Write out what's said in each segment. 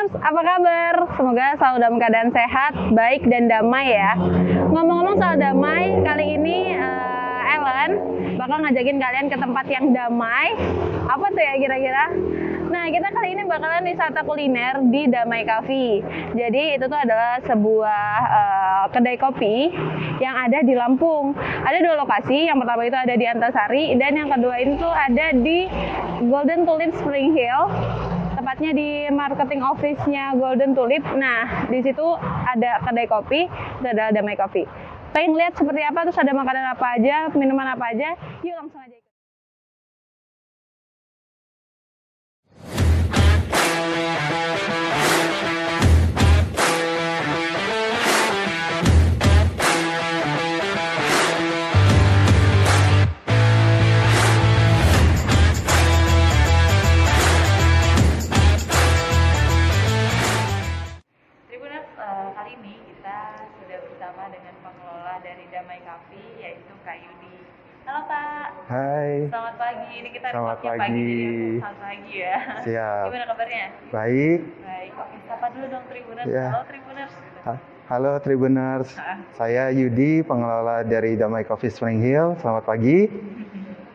Tribuners, apa kabar? Semoga selalu dalam keadaan sehat, baik dan damai ya. Ngomong-ngomong soal damai, kali ini Ellen bakal ngajakin kalian ke tempat yang damai. Apa tuh ya kira-kira? Nah, kita kali ini bakalan wisata kuliner di Damai Coffee. Jadi itu tuh adalah sebuah kedai kopi yang ada di Lampung. Ada dua lokasi, yang pertama itu ada di Antasari, dan yang kedua itu ada di Golden Tulip Spring Hill. Tepatnya di marketing office-nya Golden Tulip. Nah, di situ ada kedai kopi, itu adalah Damai Coffee. Pengen lihat seperti apa, terus ada makanan apa aja, minuman apa aja, yuk langsung aja ikut. Kali ini kita sudah bersama dengan pengelola dari Damai Coffee, yaitu Kak Yudi. Halo Kak. Hai. Selamat pagi. Ini kita Selamat recordnya pagi, jadi selamat pagi ya. Siap. Gimana kabarnya? Baik. Baik. Oke, sapa dulu dong Tribuners. Ya. Halo Tribuners. Halo Tribuners. Saya Yudi, pengelola dari Damai Coffee Spring Hill. Selamat pagi.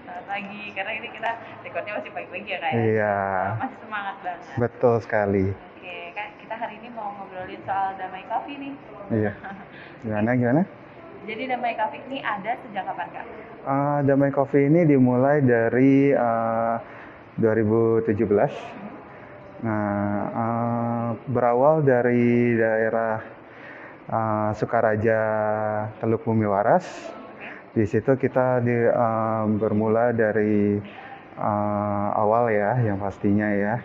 Selamat pagi. Karena ini kita recordnya masih pagi-pagi ya Kak ya. Iya. Masih semangat banget. Betul sekali. Oke, Kak, kita hari ini mau ngobrolin soal Damai Coffee nih. Iya. Gimana? Jadi Damai Coffee ini ada sejak kapan Kak? Damai Coffee ini dimulai dari 2017. Nah, berawal dari daerah Sukaraja, Teluk Bumi Waras. Di situ kita bermula dari awal ya, yang pastinya ya.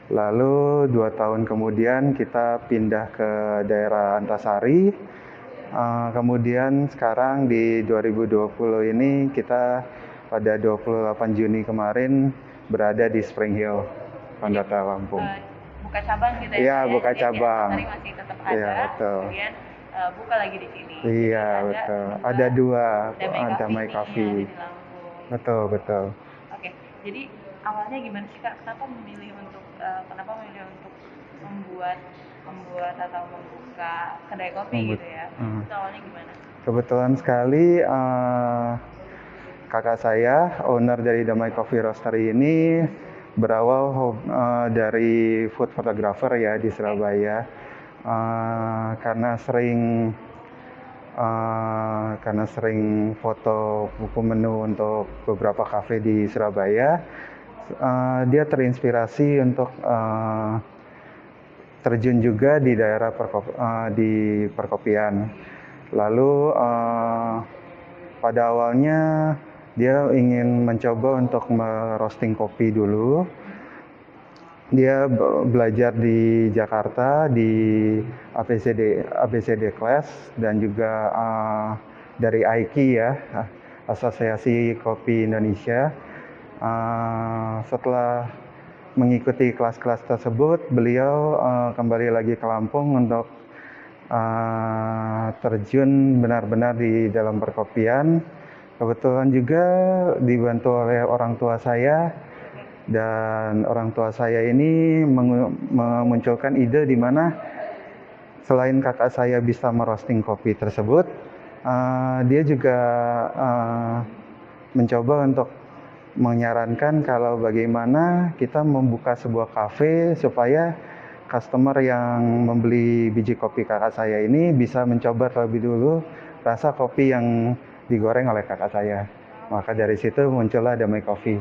Lalu 2 tahun kemudian kita pindah ke daerah Antasari. Kemudian sekarang di 2020 ini kita pada 28 Juni kemarin berada di Spring Hill, Pandata, Lampung. Buka cabang gitu ya? Iya, buka cabang. Antasari masih tetap ada, iya, betul. Kemudian buka lagi di sini. Iya, betul. Ada 2 Damai Coffee. Betul. Oke, jadi awalnya gimana sih Kak? Kenapa memilih untuk membuat atau membuka kedai kopi gitu ya? Itu awalnya gimana? Kebetulan sekali kakak saya, owner dari Damai Coffee Roastery ini berawal dari food photographer ya di Surabaya. Karena sering foto buku menu untuk beberapa kafe di Surabaya, dia terinspirasi untuk terjun juga di daerah di perkopian. Lalu pada awalnya dia ingin mencoba untuk merosting kopi dulu. Dia belajar di Jakarta di ABCD Class dan juga dari AIKI ya, Asosiasi Kopi Indonesia. Setelah mengikuti kelas-kelas tersebut, beliau kembali lagi ke Lampung untuk terjun benar-benar di dalam perkopian. Kebetulan juga dibantu oleh orang tua saya, dan orang tua saya ini memunculkan ide di mana selain kakak saya bisa merosting kopi tersebut, dia juga mencoba untuk menyarankan kalau bagaimana kita membuka sebuah kafe supaya customer yang membeli biji kopi kakak saya ini bisa mencoba terlebih dulu rasa kopi yang digoreng oleh kakak saya. Maka dari situ muncullah Damai Coffee.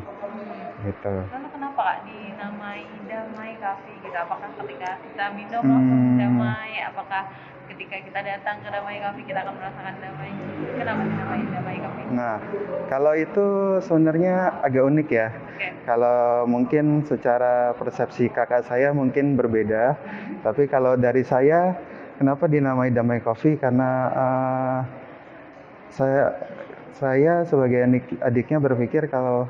Gitu. Lalu kenapa Kak dinamai Damai Coffee gitu? Apakah ketika kita minum langsung damai? Apakah ketika kita datang ke Damai Coffee kita akan merasakan damai? Kenapa dinamai Damai Coffee? Nah, kalau itu sebenarnya agak unik ya. Okay. Kalau mungkin secara persepsi kakak saya mungkin berbeda. Tapi kalau dari saya, kenapa dinamai Damai Coffee? Karena saya sebagai adiknya berpikir kalau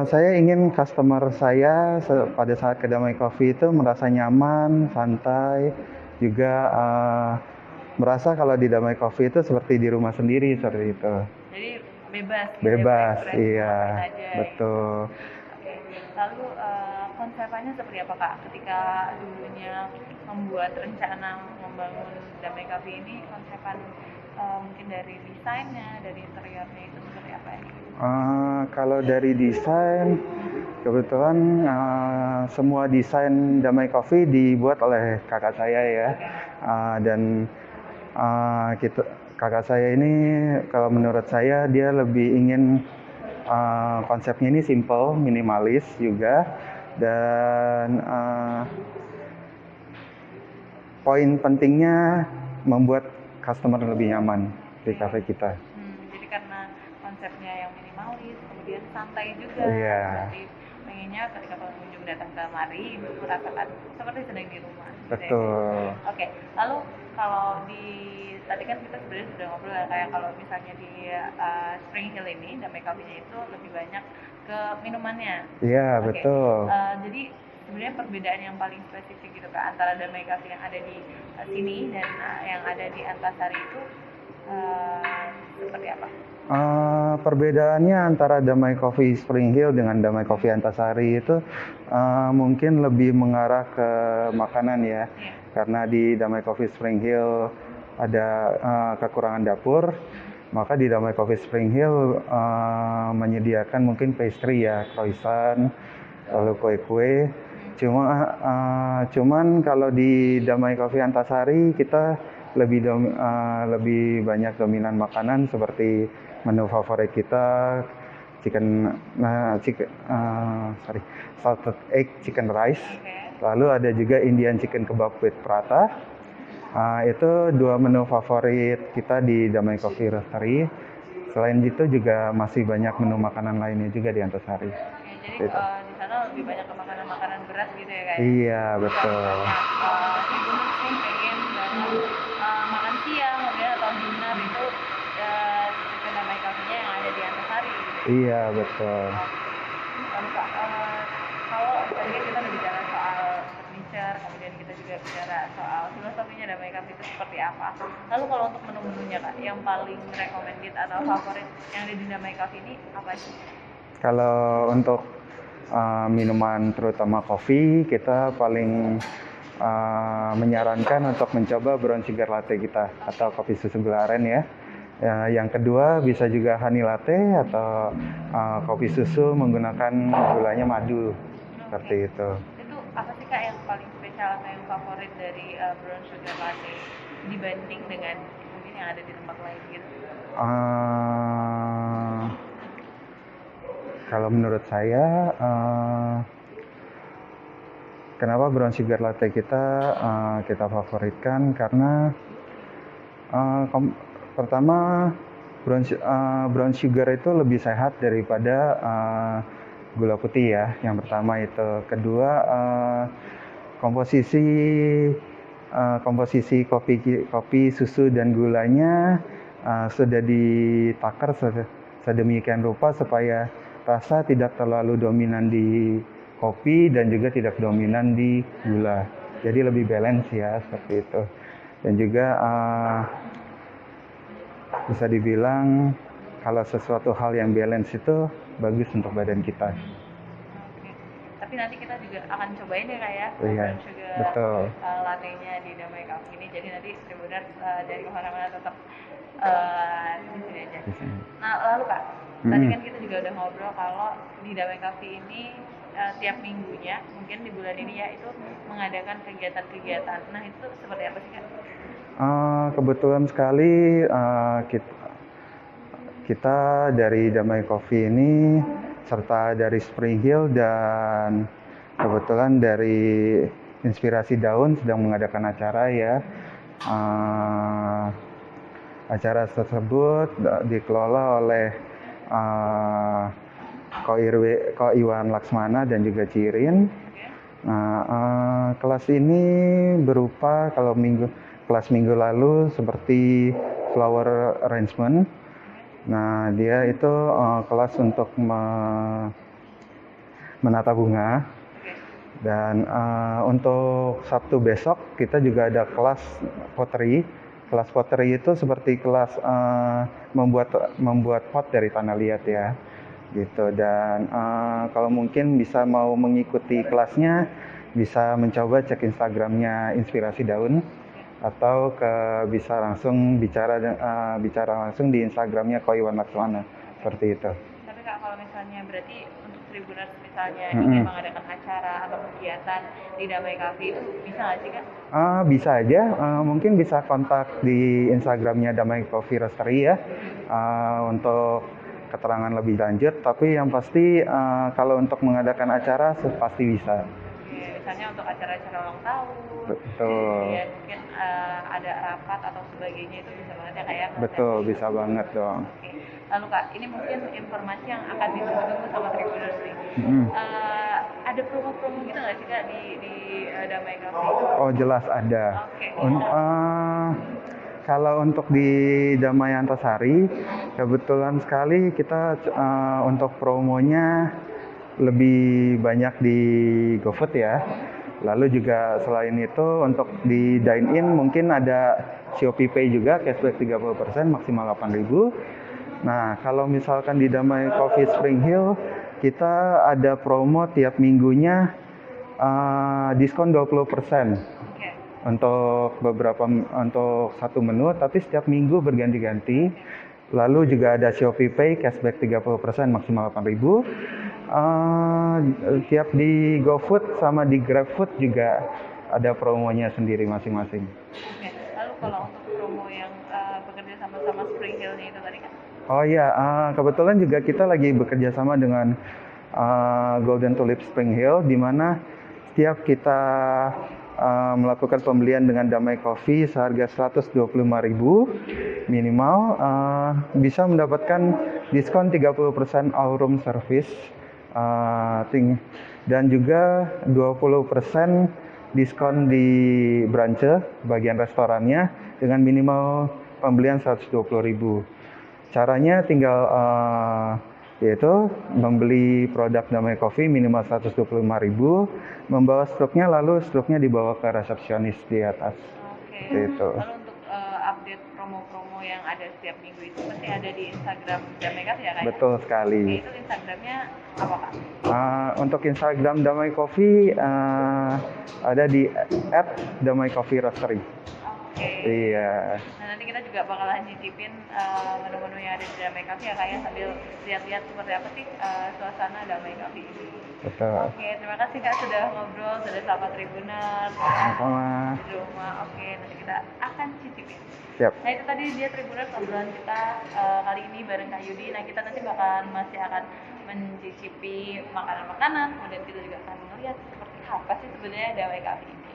saya ingin customer saya pada saat ke Damai Coffee itu merasa nyaman, santai, juga merasa kalau di Damai Coffee itu seperti di rumah sendiri, seperti itu. Jadi bebas. Bebas, iya, aja, betul. Oke. Lalu konsepannya seperti apa Kak? Ketika dulunya membuat rencana membangun Damai Coffee ini, konsepan mungkin dari desainnya, dari interiornya itu seperti apa ya? Kalau dari desain, kebetulan semua desain Damai Coffee dibuat oleh kakak saya ya. Dan kakak saya ini, kalau menurut saya dia lebih ingin konsepnya ini simple, minimalis juga, dan poin pentingnya membuat customer lebih nyaman di cafe kita. Jadi karena konsepnya yang minimalis, kemudian santai juga. Iya. Jadi pengennya ketika pengunjung datang kemari merasakan seperti sedang di rumah. Betul. Oke, lalu kalau tadi kan kita sebenarnya sudah ngobrol ya, kayak kalau misalnya di Spring Hill ini Damai Coffee-nya itu lebih banyak ke minumannya. Iya, betul. Jadi sebenarnya perbedaan yang paling spesifik gitu Kak antara Damai Coffee yang ada di sini dan yang ada di Antasari itu seperti apa? Perbedaannya antara Damai Coffee Spring Hill dengan Damai Coffee Antasari itu mungkin lebih mengarah ke makanan ya. Karena di Damai Coffee Spring Hill ada kekurangan dapur, maka di Damai Coffee Spring Hill menyediakan mungkin pastry ya, croissant, lalu kue-kue. Cuman kalau di Damai Coffee Antasari kita lebih banyak dominan makanan seperti menu favorit kita, salted egg chicken rice. Lalu ada juga Indian chicken kebab with prata. Itu dua menu favorit kita di Damai Coffee Roastery. Selain itu juga masih banyak menu makanan lainnya juga di Antasari. Jadi di sana lebih banyak ke makanan-makanan berat gitu ya Kak? Iya, betul. Ibu mungkin pengen makan siang kemudian atau dinner itu ke Damai Coffee-nya yang ada di Antasari gitu. Iya, betul. Lalu Kak, kalau tadi kita udah bicara soal furniture, kemudian kita juga bicara soal filosofinya Damai Coffee itu seperti apa. Lalu kalau untuk menu-menunya Kak, yang paling recommended atau favorit yang ada di Damai Coffee ini apa sih? Kalau untuk minuman terutama kopi, kita paling menyarankan untuk mencoba brown sugar latte kita atau kopi susu gularen ya. Yang kedua bisa juga honey latte atau kopi susu menggunakan gulanya madu seperti itu. Itu apa sih Kak yang paling spesial atau yang favorit dari brown sugar latte dibanding dengan mungkin yang ada di tempat lain gitu? Kalau menurut saya, kenapa brown sugar latte kita favoritkan karena pertama brown sugar itu lebih sehat daripada gula putih ya. Yang pertama itu. Kedua, komposisi kopi susu dan gulanya sudah ditakar sedemikian rupa supaya rasa tidak terlalu dominan di kopi dan juga tidak dominan di gula. Jadi lebih balance ya seperti itu. Dan juga bisa dibilang kalau sesuatu hal yang balance itu bagus untuk badan kita. Oke. Tapi nanti kita juga akan cobain ya Kak ya, Iya, brown betul. sugar latte-nya di Damai Coffee ini. Jadi nanti benar-benar dari kemana-mana tetap di sini aja. Nah lalu Kak, tadi kan kita juga udah ngobrol kalau di Damai Coffee ini tiap minggunya, mungkin di bulan ini ya, itu mengadakan kegiatan-kegiatan. Nah itu seperti apa sih Kak? Kebetulan sekali kita dari Damai Coffee ini serta dari Spring Hill dan kebetulan dari Inspirasi Daun sedang mengadakan acara ya. Acara tersebut dikelola oleh Ko Iwan Laksmana dan juga Cirin. Nah, kelas ini berupa kelas minggu lalu seperti flower arrangement. Nah, dia itu kelas untuk menata bunga. Dan untuk Sabtu besok kita juga ada kelas pottery. Kelas pottery itu seperti kelas membuat pot dari tanah liat ya. gitu. Dan kalau mungkin bisa mau mengikuti kelasnya, bisa mencoba cek Instagramnya Inspirasi Daun atau bisa langsung bicara langsung di Instagramnya Ko Iwan Laksmana seperti itu. Tapi Kak, kalau misalnya berarti untuk Tribuners misalnya ingin mengadakan acara atau kegiatan di Damai Cafe itu bisa nggak sih Kak? Bisa aja, mungkin bisa kontak di Instagramnya Damai Coffee Roastery ya untuk keterangan lebih lanjut. Tapi yang pasti kalau untuk mengadakan acara pasti bisa. Oke, misalnya untuk acara-acara ulang tahun, Betul. ya mungkin ada rapat atau sebagainya itu bisa banget ya Kak ya? Betul, bisa banget dong. Oke, lalu Kak, ini mungkin informasi yang akan ditunggu sama Tribuners nih. Ada promo-promo gitu nggak sih Kak di Damai Cafe? Oh jelas ada. Oke. Kalau untuk di Damai Antasari, kebetulan sekali kita untuk promonya lebih banyak di GoFood ya. Lalu juga selain itu untuk di dine-in mungkin ada Shopee Pay juga, cashback 30%, maksimal 8.000. Nah, kalau misalkan di Damai Coffee Spring Hill, kita ada promo tiap minggunya diskon 20%. Untuk satu menu, tapi setiap minggu berganti-ganti. Lalu juga ada Shopee Pay, cashback 30%, maksimal 8.000. Tiap di GoFood sama di GrabFood juga ada promonya sendiri masing-masing. Oke, lalu kalau untuk promo yang bekerja sama Spring Hill nih itu tadi kan? Oh iya, kebetulan juga kita lagi bekerja sama dengan Golden Tulip Spring Hill, di mana setiap kita melakukan pembelian dengan Damai Coffee seharga 125.000 minimal, bisa mendapatkan diskon 30% all room service, dan juga 20% diskon di brunch bagian restorannya dengan minimal pembelian 120.000. Caranya tinggal yaitu membeli produk Damai Coffee minimal 125.000, membawa struknya, lalu struknya dibawa ke resepsionis di atas. Oke. Gitu. Lalu untuk update promo-promo yang ada setiap minggu itu pasti ada di Instagram Damai Cafe ya Kak? Betul sekali. Oke, itu Instagramnya apa Kak? Untuk Instagram Damai Coffee ada di @damaicoffeeroastery. Oke. Iya. Nah, nanti kita juga bakalan nyicipin menu-menu yang ada di Damai Cafe ya Kak ya, sambil lihat-lihat seperti apa sih suasana Damai Cafe ini. Betul. Oke, terima kasih Kak sudah ngobrol, sudah sapa Tribuners Sama-sama. di rumah. Oke, nanti kita akan cicipin. Siap. Nah, itu tadi dia Tribuners obrolan kita kali ini bareng Kak Yudi. Nah, kita nanti masih akan mencicipi makanan-makanan, kemudian kita juga akan melihat seperti apa sih sebenarnya Damai Cafe ini.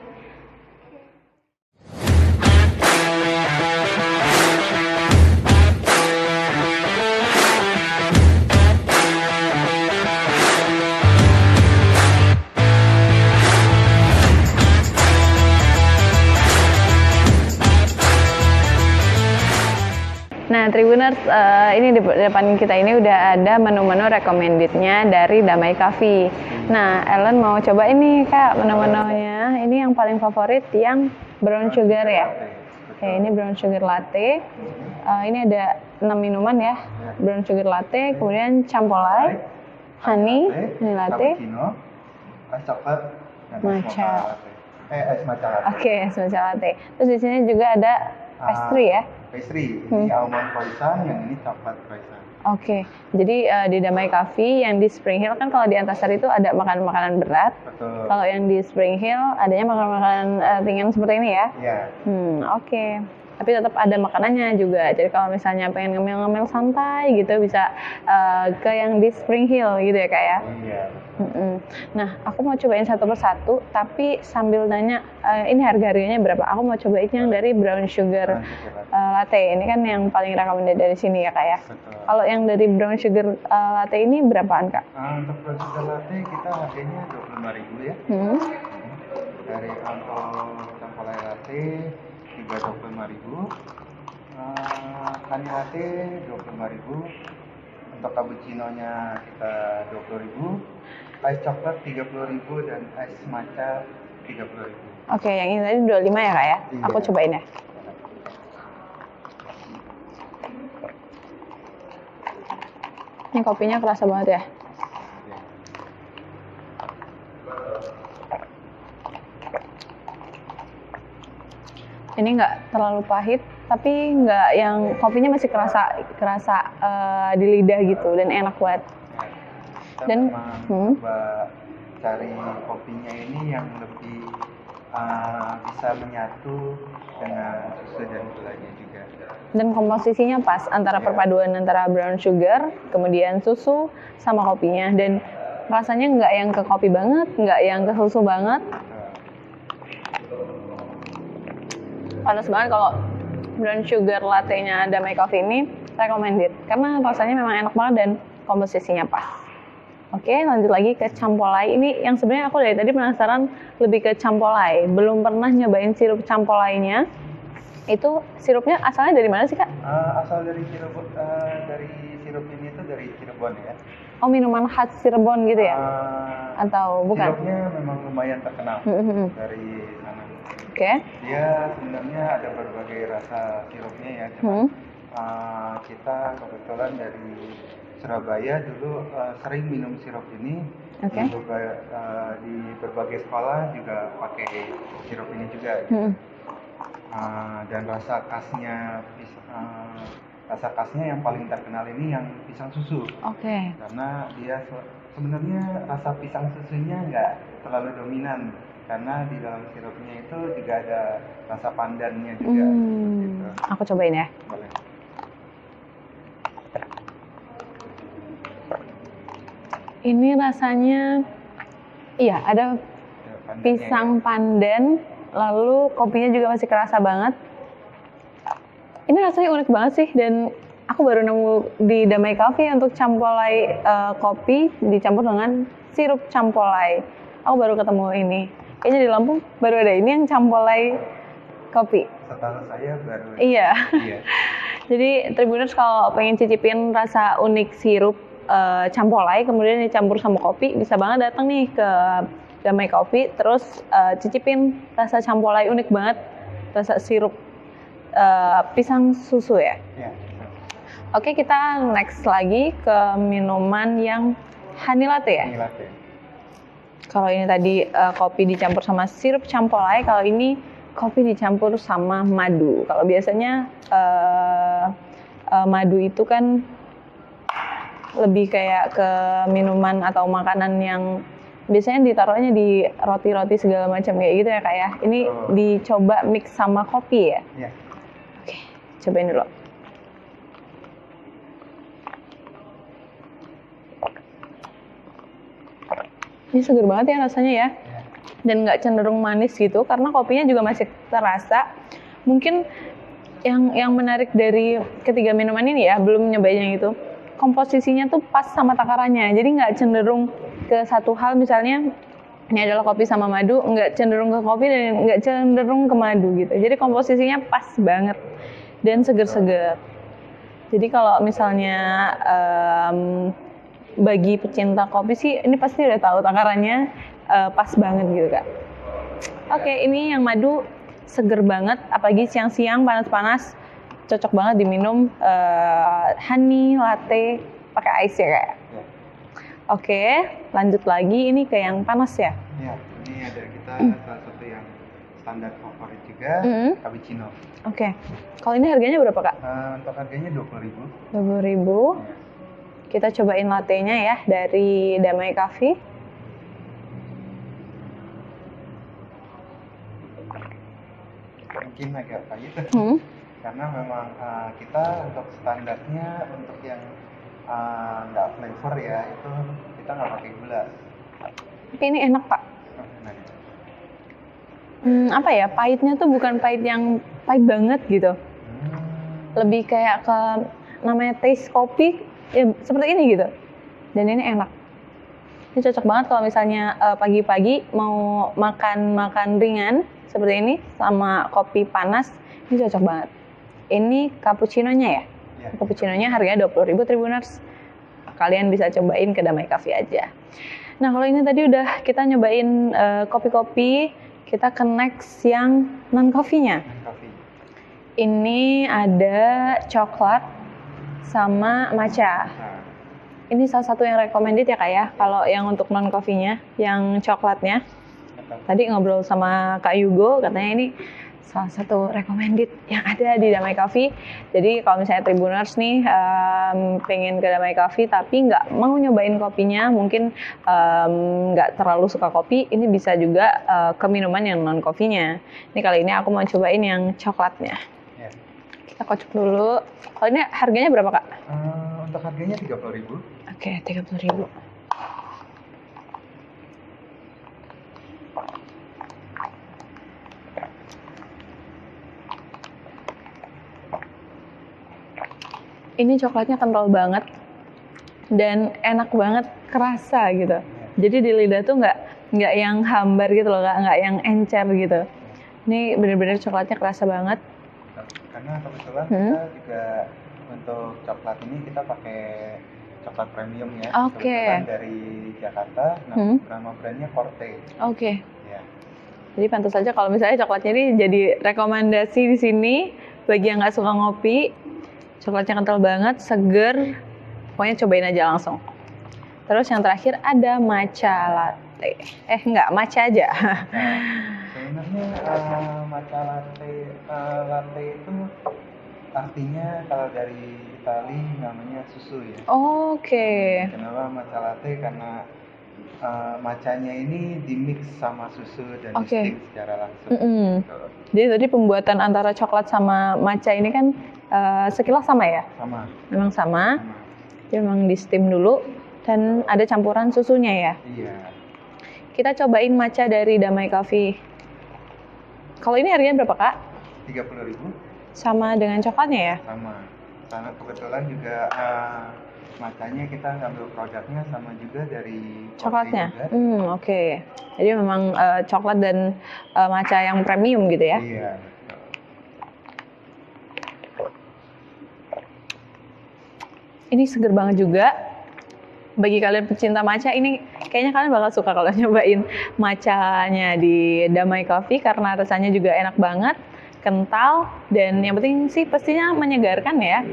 Nah, Tribuners, ini di depan kita ini udah ada menu-menu recommended-nya dari Damai Cafe. Nah, Ellen mau coba ini Kak, menu-menunya. Ini yang paling favorit yang brown sugar ya. Oke, ini brown sugar latte. Ini ada 6 minuman ya. Brown sugar latte, kemudian campolai, honey latte, cappuccino, es coklat, dan matcha. es matcha latte. Oke, es matcha latte. Terus di sini juga ada pastry ya. Pastry, ini almond croissant, yang ini coklat croissant. Oke, jadi di Damai Cafe yang di Spring Hill kan kalau di Antasari itu ada makanan-makanan berat. Betul. Kalau yang di Spring Hill adanya makanan-makanan ringan seperti ini ya. Iya. Oke. Tapi tetap ada makanannya juga. Jadi kalau misalnya pengen ngemil-ngemil santai gitu bisa ke yang di Spring Hill gitu ya Kak ya. Iya. Nah, aku mau cobain satu persatu, tapi sambil nanya ini harga-harganya berapa. Aku mau cobain yang dari brown sugar latte. Ini kan yang paling recommended dari sini ya Kak ya. Betul. Kalau yang dari brown sugar latte ini berapaan Kak? Untuk brown sugar latte kita harganya 25.000 ya. Dari untuk campolai latte juga 25.000. Honey latte 25.000. Untuk cappuccino-nya kita 20.000. Es coklat 30.000 dan es matcha 30.000. Oke, yang ini tadi 25 ya Kak ya? Iya. Aku cobain ya. Ini kopinya kerasa banget ya. Ini nggak terlalu pahit, tapi nggak yang kopinya masih kerasa di lidah gitu dan enak banget. Kita Dan memang coba cari kopinya ini yang lebih bisa menyatu dengan susu dan gulanya juga. dan komposisinya pas antara perpaduan antara brown sugar, kemudian susu sama kopinya, dan rasanya nggak yang ke kopi banget, nggak yang ke susu banget. Panas banget. Kalau brown sugar latte-nya Damai Coffee ini recommended karena rasanya memang enak banget dan komposisinya pas. Oke, lanjut lagi ke campolai. Ini yang sebenarnya aku dari tadi penasaran lebih ke campolai. Belum pernah nyobain sirup campolainya. Itu sirupnya asalnya dari mana sih, Kak? Asal dari Cirebon, dari sirup ini itu dari Cirebon ya. Oh, minuman khas Cirebon gitu ya? Atau bukan? Sirupnya memang lumayan terkenal dari sana. Oke. Dia sebenarnya ada berbagai rasa sirupnya ya, cuman kita kebetulan dari Surabaya dulu sering minum sirup ini. Oke. Di berbagai sekolah juga pakai sirup ini juga. Gitu. Dan rasa khasnya yang paling terkenal ini yang pisang susu. Oke. Karena dia sebenarnya rasa pisang susunya nggak terlalu dominan, karena di dalam sirupnya itu juga ada rasa pandannya juga. Gitu. Aku cobain ya. Boleh. Ini rasanya, iya ada pisang pandan, lalu kopinya juga masih kerasa banget. Ini rasanya unik banget sih, dan aku baru nemu di Damai Coffee untuk campolai kopi dicampur dengan sirup campolai. Aku baru ketemu ini. Kayaknya di Lampung baru ada ini yang campolai kopi. Setahu saya baru. Iya. Iya. Jadi Tribuners kalau pengen cicipin rasa unik sirup campolai kemudian dicampur sama kopi, bisa banget datang nih ke Damai Coffee, terus cicipin rasa campolai unik banget, rasa sirup pisang susu ya. Iya. Oke, kita next lagi ke minuman yang honey latte ya. Ini latte. Kalau ini tadi kopi dicampur sama sirup campolai, kalau ini kopi dicampur sama madu. Kalau biasanya madu itu kan lebih kayak ke minuman atau makanan yang biasanya ditaruhnya di roti-roti segala macam kayak gitu ya, Kak ya. Ini dicoba mix sama kopi ya. Iya. Oke, cobain dulu. Ini seger banget ya rasanya ya. Dan nggak cenderung manis gitu, karena kopinya juga masih terasa. Mungkin yang menarik dari ketiga minuman ini ya, belum nyobain yang itu, komposisinya tuh pas sama takarannya. Jadi nggak cenderung ke satu hal, misalnya ini adalah kopi sama madu, nggak cenderung ke kopi dan nggak cenderung ke madu gitu. Jadi komposisinya pas banget dan seger-seger. Jadi kalau misalnya bagi pecinta kopi sih, ini pasti udah tahu takarannya pas banget gitu, Kak. Oke, ini yang madu seger banget, apalagi siang-siang panas-panas, cocok banget diminum honey latte pakai ice ya, Kak. Ya. Oke, lanjut lagi, ini ke yang panas ya. Ya, ini ada kita salah satu yang standar favorit juga, cappuccino. Oke, kalau ini harganya berapa, Kak? Untuk harganya 20.000. 20.000. Ya. Kita cobain latte-nya ya dari Damai Coffee. Mungkin agak pahit, karena memang kita untuk standarnya untuk yang nggak flavor ya, itu kita nggak pakai gula. Tapi ini enak, Pak. Nah, Apa ya, pahitnya tuh bukan pahit yang pahit banget gitu. Lebih kayak ke namanya taste kopi ya, seperti ini gitu. Dan ini enak. Ini cocok banget kalau misalnya pagi-pagi mau makan ringan seperti ini sama kopi panas, ini cocok banget. Ini cappuccino-nya ya? Ya. Cappuccino-nya harganya 20.000 Tribuners. Kalian bisa cobain ke Damai Coffee aja. Nah, kalau ini tadi udah kita nyobain kopi-kopi, kita ke next yang non-coffee-nya. Coffee. Ini ada coklat sama matcha. Nah, Ini salah satu yang recommended ya Kak ya, kalau yang untuk non coffee-nya, yang coklatnya. Tadi ngobrol sama Kak Yugo, katanya ini salah satu recommended yang ada di Damai Coffee. Jadi kalau misalnya Tribuners nih pengen ke Damai Coffee tapi nggak mau nyobain kopinya, mungkin nggak terlalu suka kopi, ini bisa juga ke minuman yang non coffee-nya. Ini kali ini aku mau cobain yang coklatnya. Ya. Kita kocok dulu. Kalau ini harganya berapa Kak? Untuk harganya 30.000. Oke, 30.000. Ini coklatnya kental banget dan enak banget, kerasa gitu. Jadi di lidah tuh nggak yang hambar gitu loh, nggak yang encer gitu. Ini bener-bener coklatnya kerasa banget. Karena kebetulan kita juga untuk coklat ini kita pakai coklat premium ya. Oke. Kebetulan dari Jakarta, nama brandnya Corte. Oke. Ya. Jadi pantas saja kalau misalnya coklatnya ini jadi rekomendasi di sini bagi yang nggak suka ngopi. Coklatnya kental banget, seger. Pokoknya cobain aja langsung. Terus yang terakhir ada matcha latte. Enggak, matcha aja. Sebenarnya matcha latte itu artinya kalau dari Itali namanya susu ya. Oke. Kenapa matcha latte? Karena matchanya ini dimix sama susu dan di steam secara langsung. Jadi tadi pembuatan antara coklat sama matcha ini kan sekilas sama ya? Sama. Memang sama. Jadi memang di steam dulu dan ada campuran susunya ya? Iya. Kita cobain matcha dari Damai Coffee. Kalau ini harganya berapa Kak? 30.000. Sama dengan coklatnya ya? Sama. Karena kebetulan juga matchanya kita ngambil produknya sama juga dari coklatnya. juga. Oke. Jadi memang coklat dan matcha yang premium gitu ya? Iya. Ini seger banget juga. Bagi kalian pecinta matcha, ini kayaknya kalian bakal suka kalau nyobain matchanya di Damai Coffee karena rasanya juga enak banget, kental, dan yang penting sih pastinya menyegarkan ya.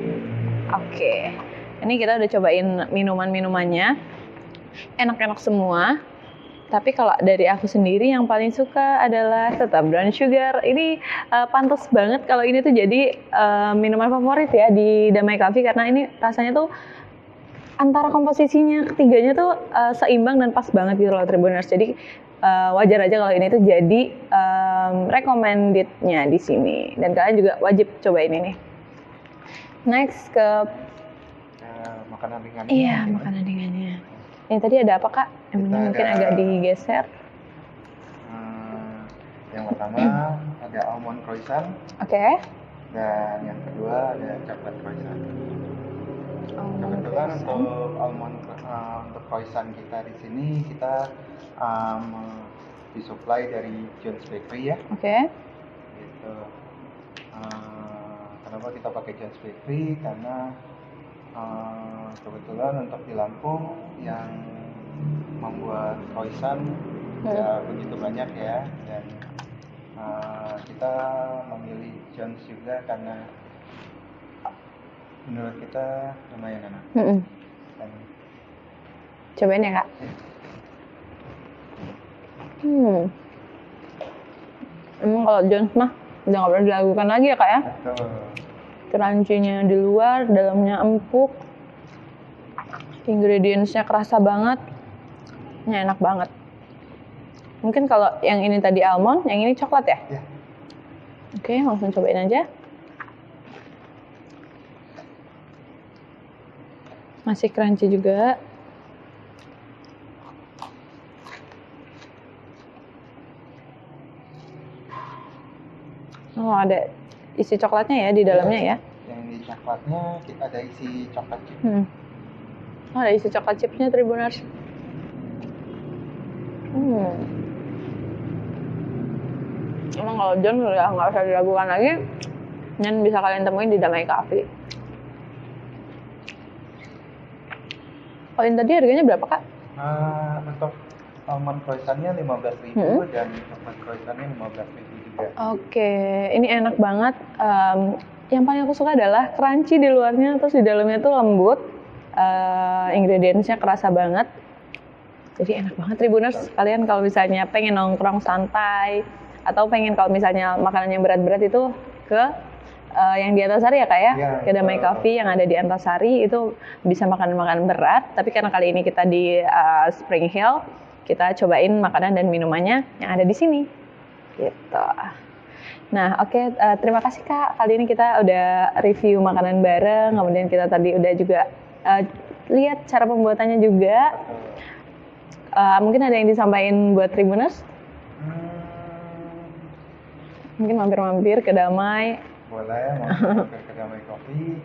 Oke. Ini kita udah cobain minuman-minumannya. Enak-enak semua. Tapi kalau dari aku sendiri yang paling suka adalah tetap brown sugar. Ini pantas banget kalau ini tuh jadi minuman favorit ya di Damai Coffee karena ini rasanya tuh antara komposisinya ketiganya tuh seimbang dan pas banget gitu loh Tribuners. Jadi wajar aja kalau ini tuh jadi recommended-nya di sini dan kalian juga wajib cobain ini. Next ke makanan ringannya. Iya, makanan ringannya. Ini tadi ada apa Kak? Yang penting mungkin agak digeser. Yang pertama ada almond croissant. Oke. Dan yang kedua ada coklat croissant. Kebetulan untuk untuk croissant kita di sini kita disuplai dari Jones Bakery ya. Oke. Gitu. Kenapa kita pakai Jones Bakery? Karena kebetulan untuk di Lampung yang membuat croissant ya begitu banyak ya, dan kita memilih Jones juga karena menurut kita lumayan enak. Cobain ya Kak. Emang kalau Jones mah udah nggak pernah dilakukan lagi ya Kak ya? Betul. Crunchy-nya di luar, dalamnya empuk. Ingredients-nya kerasa banget. Ini enak banget. Mungkin kalau yang ini tadi almond, yang ini coklat ya? Iya. Oke, langsung cobain aja. Masih crunchy juga. Oh, ada isi coklatnya ya di dalamnya ya? Yang di coklatnya kita ada isi coklat chip. Oh, ada isi coklat chipsnya Tribuners. Emang kalau John udah nggak usah diragukan lagi, dan bisa kalian temuin di Damai Coffee. Kalau yang tadi harganya berapa Kak? Untuk almond croissant-nya 15.000 dan coklat croissant-nya 15.000 juga. Oke, ini enak banget. Yang paling aku suka adalah crunchy di luarnya, terus di dalamnya tuh lembut. Ingredientsnya kerasa banget. Jadi enak banget Tribuners. Kalian kalau misalnya pengen nongkrong santai atau pengen kalau misalnya makanan yang berat-berat itu ke yang di Antasari ya Kak ya? Iya, Ke Damai Coffee yang ada di Antasari itu bisa makan berat. Tapi karena kali ini kita di Spring Hill, kita cobain makanan dan minumannya yang ada di sini. Gitu. Nah, oke, terima kasih Kak. Kali ini kita udah review makanan bareng, kemudian kita tadi udah juga lihat cara pembuatannya juga. Mungkin ada yang disampaikan buat Tribuners? Mungkin mampir-mampir ke Damai. Boleh, mampir ke Damai Coffee.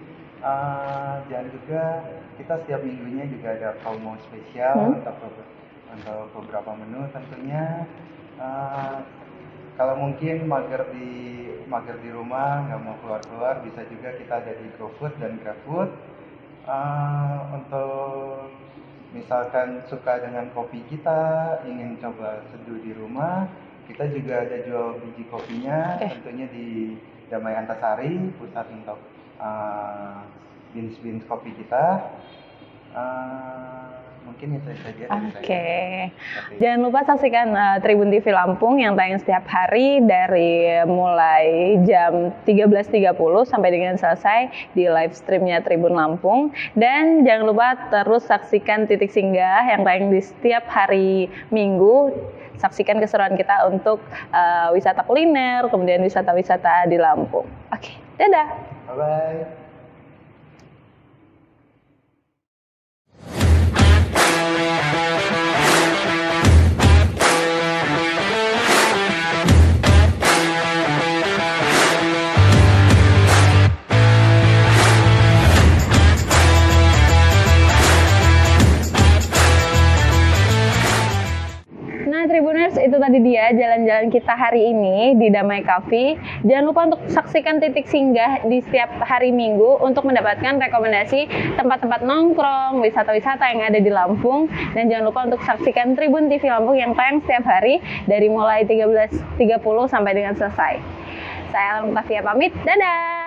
Dan juga kita setiap minggunya juga ada promo spesial untuk beberapa menu tentunya. Kalau mungkin mager di rumah, nggak mau keluar-keluar, bisa juga kita ada di GoFood dan GrabFood. Untuk misalkan suka dengan kopi kita, ingin coba seduh di rumah, kita juga ada jual biji kopinya, tentunya di Damai Antasari, pusat untuk beans kopi kita. Mungkin itu saja dari saya. Jangan lupa saksikan Tribun TV Lampung yang tayang setiap hari dari mulai jam 13.30 sampai dengan selesai di live streamnya Tribun Lampung. Dan jangan lupa terus saksikan Titik Singgah yang tayang di setiap hari Minggu. Saksikan keseruan kita untuk wisata kuliner, kemudian wisata-wisata di Lampung. Oke, dadah. Bye-bye. Tribuners, itu tadi dia jalan-jalan kita hari ini di Damai Coffee. Jangan lupa untuk saksikan Titik Singgah di setiap hari Minggu untuk mendapatkan rekomendasi tempat-tempat nongkrong, wisata-wisata yang ada di Lampung. Dan jangan lupa untuk saksikan Tribun TV Lampung yang tayang setiap hari dari mulai 13.30 sampai dengan selesai. Saya Alan Muktafia pamit, dadah!